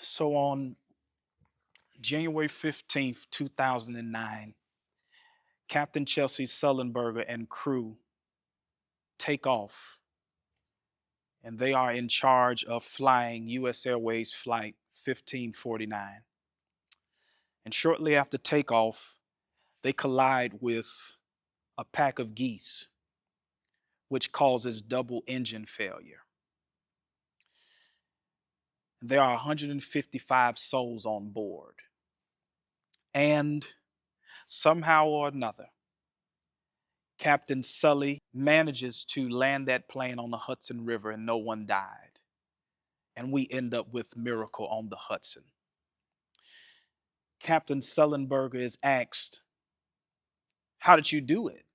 So on January 15th, 2009, Captain Chelsea Sullenberger and crew take off, and they are in charge of flying U.S. Airways Flight 1549. And shortly after takeoff, they collide with a pack of geese, which causes double engine failure. There are 155 souls on board. And somehow or another, Captain Sully manages to land that plane on the Hudson River and no one died. And we end up with Miracle on the Hudson. Captain Sullenberger is asked, "How did you do it?"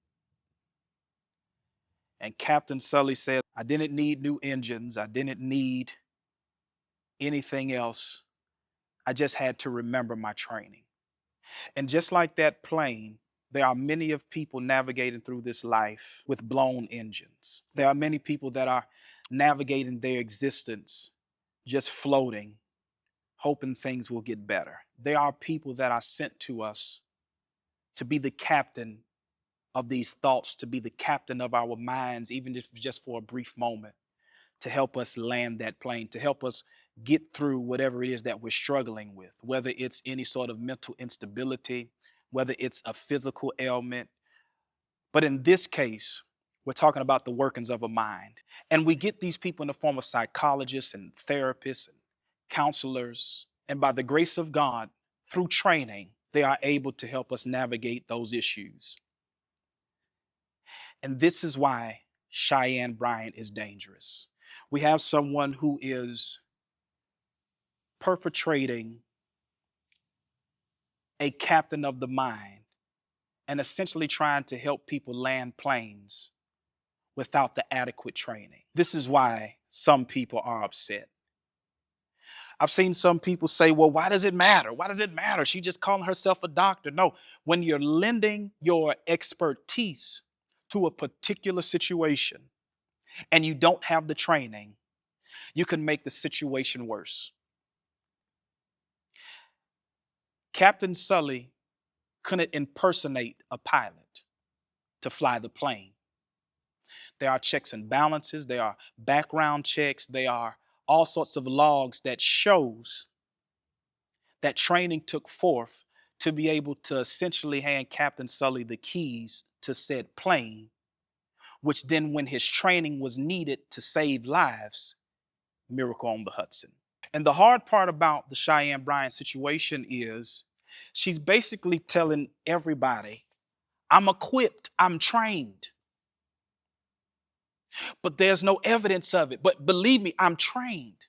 And Captain Sully said, "I didn't need new engines. I didn't need anything else. I just had to remember my training." And just like that plane, there are many of people navigating through this life with blown engines. There are many people that are navigating their existence just floating, hoping things will get better. There are people that are sent to us to be the captain of these thoughts, to be the captain of our minds, even if just for a brief moment, to help us land that plane, to help us get through whatever it is that we're struggling with, whether it's any sort of mental instability, whether it's a physical ailment. But in this case, we're talking about the workings of a mind. And we get these people in the form of psychologists and therapists and counselors. And by the grace of God, through training, they are able to help us navigate those issues. And this is why Cheyenne Bryant is dangerous. We have someone who is perpetrating a captain of the mind and essentially trying to help people land planes without the adequate training. This is why some people are upset. I've seen some people say, "Well, why does it matter? Why does it matter? She just calling herself a doctor." No, when you're lending your expertise to a particular situation and you don't have the training, you can make the situation worse. Captain Sully couldn't impersonate a pilot to fly the plane. There are checks and balances, there are background checks, there are all sorts of logs that shows that training took forth to be able to essentially hand Captain Sully the keys to said plane, which then when his training was needed to save lives, Miracle on the Hudson. And the hard part about the Cheyenne Bryant situation is she's basically telling everybody, "I'm equipped, I'm trained, but there's no evidence of it. But believe me, I'm trained."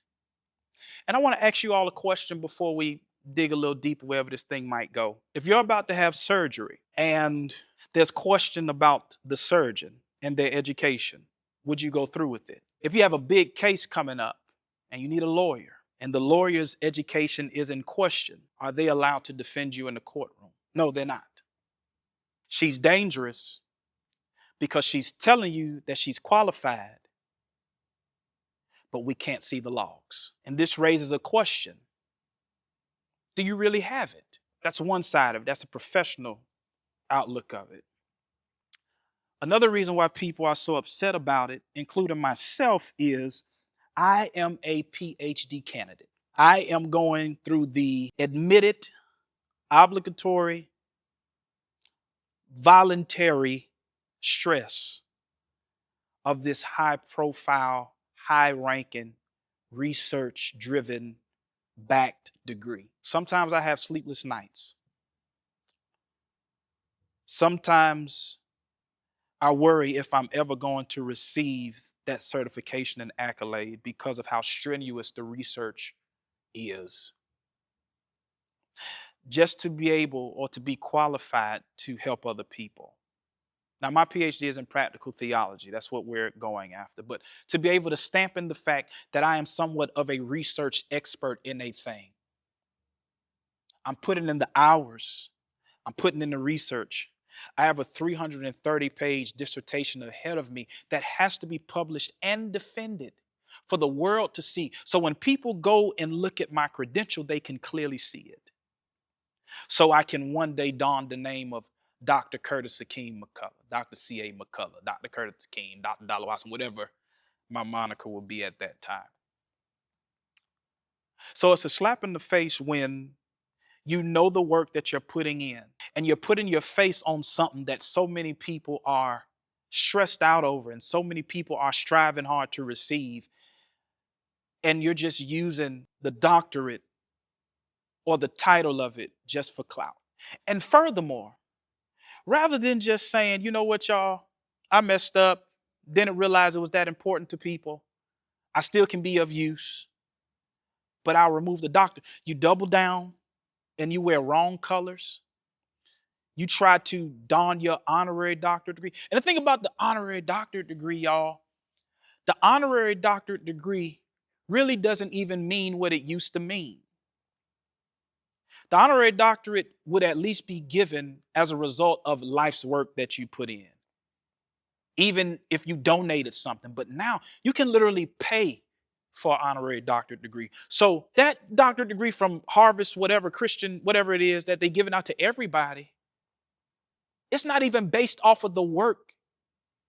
And I want to ask you all a question before we dig a little deeper wherever this thing might go. If you're about to have surgery and there's question about the surgeon and their education, would you go through with it? If you have a big case coming up and you need a lawyer and the lawyer's education is in question, are they allowed to defend you in the courtroom? No, they're not. She's dangerous because she's telling you that she's qualified, but we can't see the logs. And this raises a question. Do you really have it? That's one side of it. That's a professional outlook of it. Another reason why people are so upset about it, including myself, is I am a PhD candidate. I am going through the admitted, obligatory, voluntary stress of this high profile, high ranking, research driven, backed degree. Sometimes I have sleepless nights. Sometimes I worry if I'm ever going to receive that certification and accolade because of how strenuous the research is. Just to be able or to be qualified to help other people. Now, my PhD is in practical theology. That's what we're going after. But to be able to stamp in the fact that I am somewhat of a research expert in a thing. I'm putting in the hours. I'm putting in the research. I have a 330-page dissertation ahead of me that has to be published and defended for the world to see. So when people go and look at my credential, they can clearly see it. So I can one day don the name of Dr. Curtis Akeem McCullough, Dr. C.A. McCullough, Dr. Curtis Akeem, Dr. Dollar Watson, whatever my moniker will be at that time. So it's a slap in the face when you know the work that you're putting in and you're putting your face on something that so many people are stressed out over and so many people are striving hard to receive. And you're just using the doctorate or the title of it just for clout. And furthermore, rather than just saying, you know what, y'all, I messed up, didn't realize it was that important to people, I still can be of use, but I'll remove the doctor. You double down and you wear wrong colors. You try to don your honorary doctorate degree. And the thing about the honorary doctorate degree, y'all, the honorary doctorate degree really doesn't even mean what it used to mean. The honorary doctorate would at least be given as a result of life's work that you put in, even if you donated something. But now you can literally pay for an honorary doctorate degree. So that doctorate degree from Harvest, whatever Christian, whatever it is that they give it out to everybody, it's not even based off of the work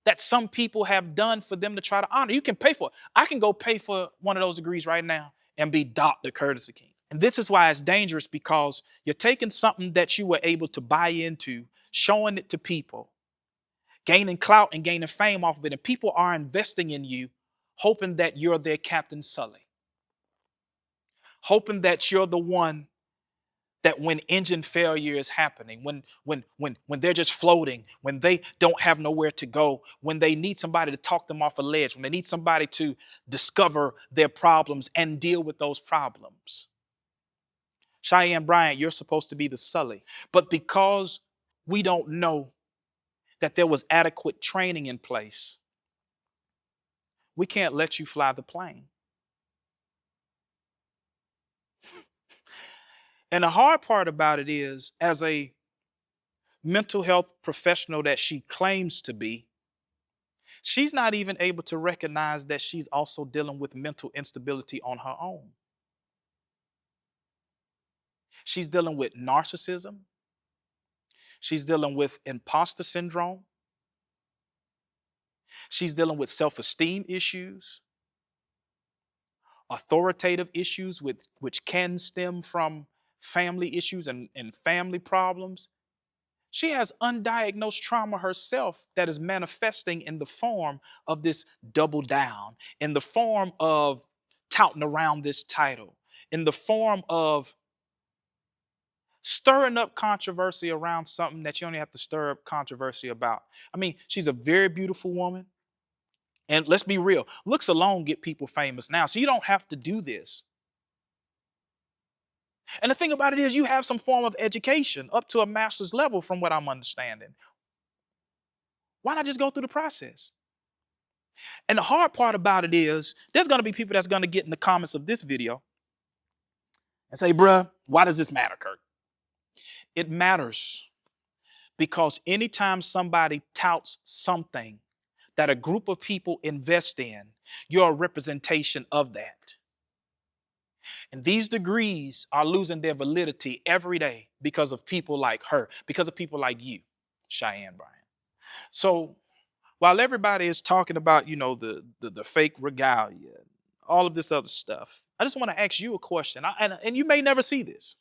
that some people have done for them to try to honor. You can pay for it. I can go pay for one of those degrees right now and be Dr. Curtis King. And this is why it's dangerous, because you're taking something that you were able to buy into, showing it to people, gaining clout and gaining fame off of it. And people are investing in you, hoping that you're their Captain Sully, hoping that you're the one that when engine failure is happening, when they're just floating, when they don't have nowhere to go, when they need somebody to talk them off a ledge, when they need somebody to discover their problems and deal with those problems. Cheyenne Bryant, you're supposed to be the Sully. But because we don't know that there was adequate training in place, we can't let you fly the plane. And the hard part about it is, as a mental health professional that she claims to be, she's not even able to recognize that she's also dealing with mental instability on her own. She's dealing with narcissism. She's dealing with imposter syndrome. She's dealing with self-esteem issues, authoritative issues which can stem from family issues and family problems. She has undiagnosed trauma herself that is manifesting in the form of this double down, in the form of touting around this title, in the form of stirring up controversy around something that you only have to stir up controversy about. I mean, she's a very beautiful woman. And let's be real, looks alone get people famous now. So you don't have to do this. And the thing about it is, you have some form of education up to a master's level from what I'm understanding. Why not just go through the process? And the hard part about it is, there's going to be people that's going to get in the comments of this video and say, bruh, why does this matter, Kurt? It matters because anytime somebody touts something that a group of people invest in, you're a representation of that. And these degrees are losing their validity every day because of people like her, because of people like you, Cheyenne Bryant. So while everybody is talking about, you know, the fake regalia, all of this other stuff, I just want to ask you a question, and you may never see this.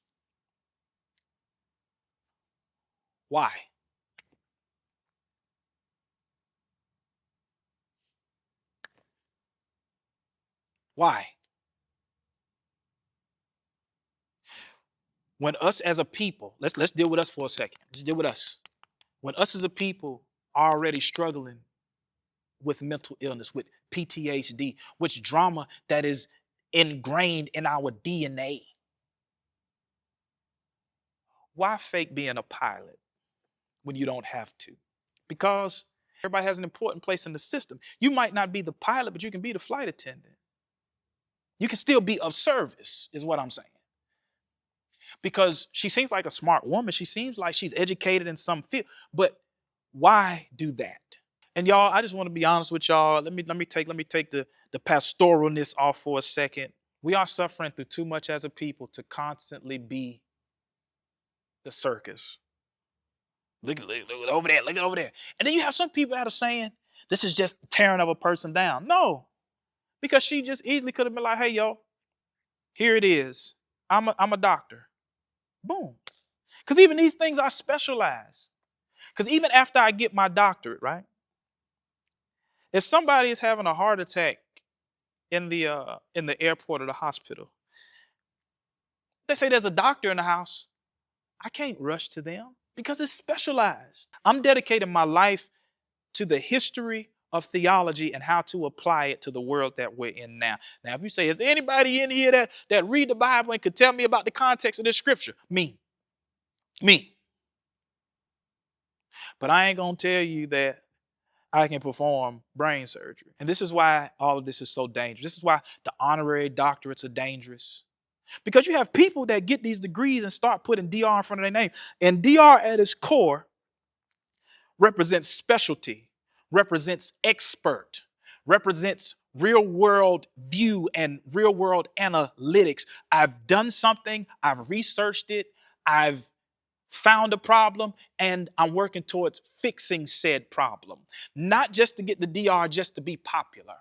Why? Why? When us as a people, let's deal with us for a second. Let's deal with us. When us as a people are already struggling with mental illness, with PTSD, with drama that is ingrained in our DNA, why fake being a pilot when you don't have to? Because everybody has an important place in the system. You might not be the pilot, but you can be the flight attendant. You can still be of service, is what I'm saying. Because she seems like a smart woman. She seems like she's educated in some field. But why do that? And y'all, I just want to be honest with y'all. Let me take the pastoralness off for a second. We are suffering through too much as a people to constantly be the circus. Look over there, look over there. And then you have some people that are saying this is just tearing of a person down. No, because she just easily could have been like, hey, yo, here it is. I'm a doctor. Boom. Because even these things are specialized. Because even after I get my doctorate, right? If somebody is having a heart attack in the airport or the hospital, they say there's a doctor in the house. I can't rush to them because it's specialized. I'm dedicating my life to the history of theology and how to apply it to the world that we're in now. Now, if you say, is there anybody in here that read the Bible and could tell me about the context of this scripture? Me. But I ain't going to tell you that I can perform brain surgery. And this is why all of this is so dangerous. This is why the honorary doctorates are dangerous. Because you have people that get these degrees and start putting DR in front of their name. And DR at its core represents specialty, represents expert, represents real world view and real world analytics. I've done something, I've researched it, I've found a problem, and I'm working towards fixing said problem. Not just to get the DR, just to be popular.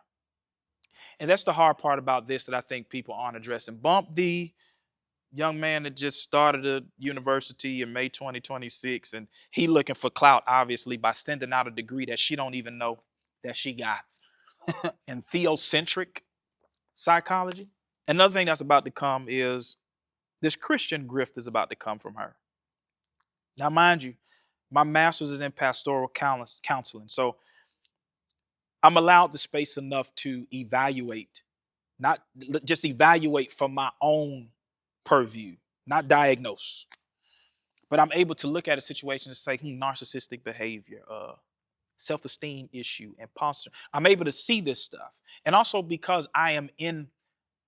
And that's the hard part about this that I think people aren't addressing. Bump the young man that just started a university in May 2026, and he looking for clout, obviously, by sending out a degree that she don't even know that she got in theocentric psychology. Another thing that's about to come is this Christian grift is about to come from her. Now, mind you, my master's is in pastoral counseling, so I'm allowed the space enough to evaluate, not just evaluate from my own purview, not diagnose. But I'm able to look at a situation and say, narcissistic behavior, self-esteem issue, imposter. I'm able to see this stuff. And also because I am in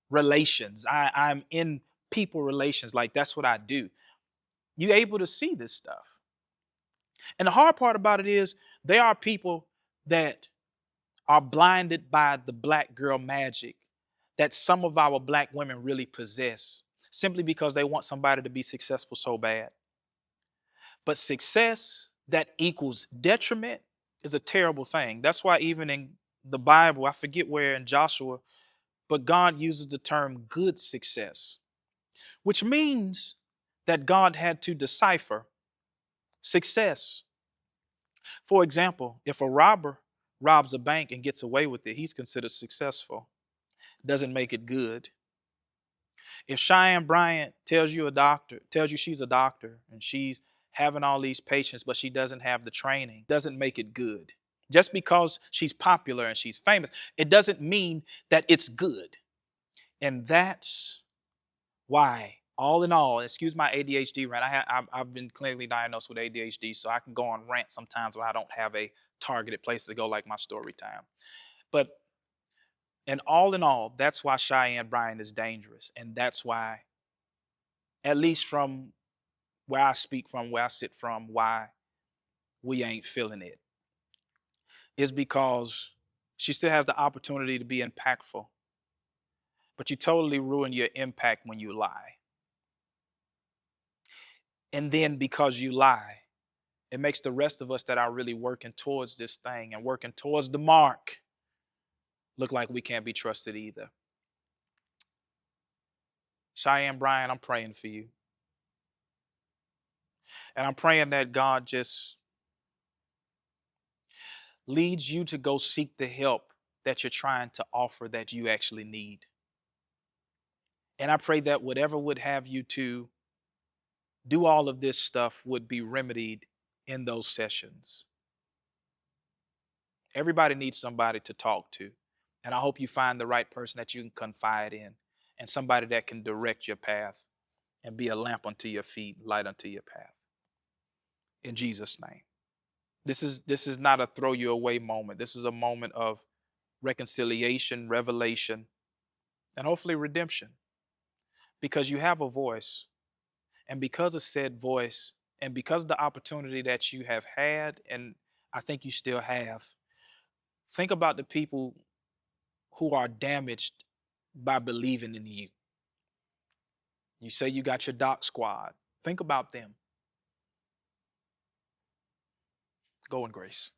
relations, I'm in people relations, like that's what I do. You're able to see this stuff. And the hard part about it is there are people that are blinded by the black girl magic that some of our black women really possess simply because they want somebody to be successful so bad. But success that equals detriment is a terrible thing. That's why even in the Bible, I forget where in Joshua, but God uses the term good success, which means that God had to decipher success. For example, if a robber robs a bank and gets away with it, he's considered successful. Doesn't make it good. If Cheyenne Bryant tells you she's a doctor and she's having all these patients, but she doesn't have the training, doesn't make it good. Just because she's popular and she's famous, it doesn't mean that it's good. And that's why, all in all, excuse my ADHD rant. I've been clinically diagnosed with ADHD, so I can go on rant sometimes when I don't have a targeted place to go, like my story time. But and all in all, that's why Cheyenne Bryant is dangerous. And that's why, at least from where I speak from, where I sit from, why we ain't feeling it is because she still has the opportunity to be impactful. But you totally ruin your impact when you lie. And then because you lie, it makes the rest of us that are really working towards this thing and working towards the mark look like we can't be trusted either. Cheyenne Bryant, I'm praying for you. And I'm praying that God just leads you to go seek the help that you're trying to offer that you actually need. And I pray that whatever would have you to do all of this stuff would be remedied in those sessions. Everybody needs somebody to talk to. And I hope you find the right person that you can confide in and somebody that can direct your path and be a lamp unto your feet, light unto your path. In Jesus' name. This is not a throw you away moment. This is a moment of reconciliation, revelation, and hopefully redemption. Because you have a voice. And because of said voice, and because of the opportunity that you have had, and I think you still have, Think about the people who are damaged by believing in you. You say you got your doc squad. Think about them. Go in grace.